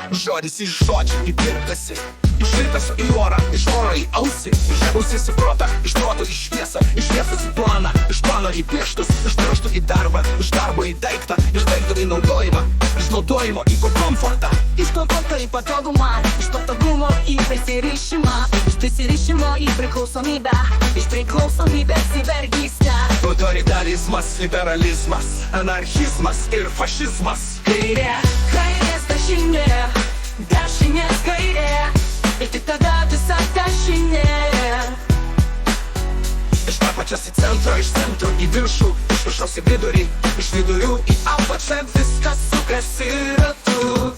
Žodis iš žodžių įpirkasi, iš rytasio į orą, iš oro į ausį, iš ausis į protą, iš proto į šviesą, iš šviesos į planą, iš plano į pirštus, iš pirštų į darbą, iš darbo į daiktą, iš daikto į naudojimą, iš naudojimo į komfortą, iš komforto į patogumą, iš patogumo į prisirišimą, iš prisirišimo į priklausomybę, iš priklausomybės į vergystę. Autoritarizmas, liberalizmas, anarchizmas ir fašizmas. Kairė, kairės dešinė, dešinės kairė, ir tik tada visa dešinė. Iš apačios į centrą, iš centro į viršų, iš viršaus į vidurį, iš vidurių į apačią, viskas sukasi ratu.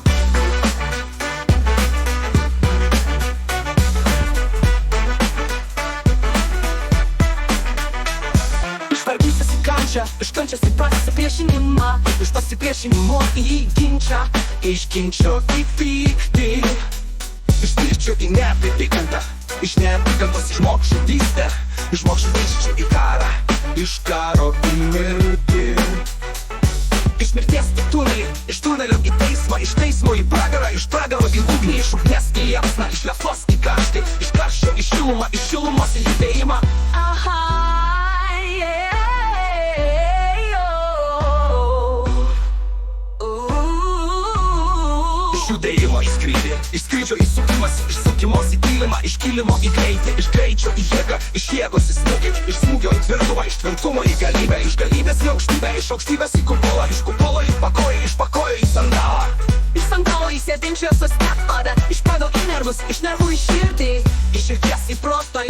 Iš vergystės į kančią, iš kančios į pasipriešinimą, iš pasipriešinimo į ginčą, iš ginčio į pyktį, iš pykčio į neapykantą, iš neapykantos į žmogžudystę, iš žmogžudysčių į karą, iš karo į mirtį, iš mirties į tunelį, iš tunelio į teismą, iš teismo į pragarą, iš pragaro į ugnį, iš ugnies į liepsną, iš liepsnos į karštį, iš karščio į šilumą, iš šilumos į judėjimą. Iš judėjimo į skrydį, iš skrydžio į sukimąsi, iš sukimos į kilimą, iš kilimo į greitį, iš greičio į jėgą, iš jėgos į smūgį, iš smūgio į tvirtumą, iš tvirtumo į galybę, iš galybės į aukštybę, iš aukštybės į kupolą, iš kupolo į pakojį, iš pakojo į sandalą. Iš sandalo į sėdinčiosios padą, iš pado į nervus, iš nervų į širdį, iš širdies į proto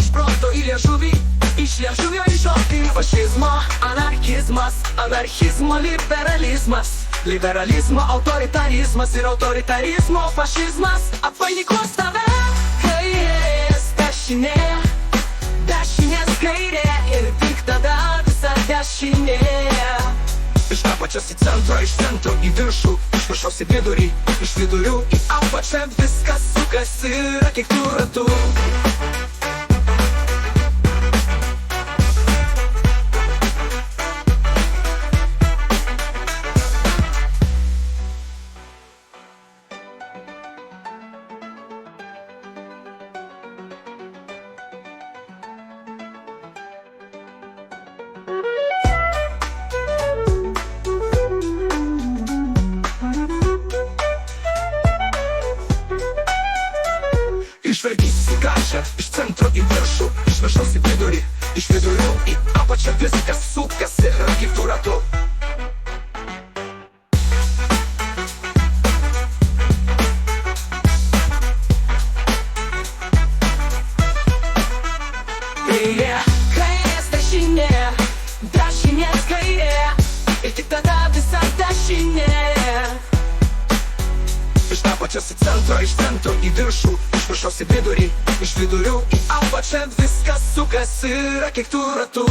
į liežuvį, iš liežuvio į žodį. Fašizmo, anarchizmas, anarchizmo liberalizmas, liberalizmo autoritarizmas ir autoritarizmo fašizmas apvainikuos tave. Kairės dešinė, dešinės kairė, ir tik tada visa dešinė. Iš apačios į centrą, iš centro į viršų, iš viršaus į vidurį, iš vidurių į apačią, viskas sukasi raketų ratu. Iš vergystės į kančią, iš centro į viršų, iš viršaus į vidurį, iš vidurių į apačią, viskas sukasi raketų ratu. Kairė, kairės dešinė, dešinės kairė, ir tik tada visa dešinė. Iš apačios į centrą, iš centro į viršų, iš viršaus į vidurį, iš vidurių į apačią, viskas sukasi raketų ratu.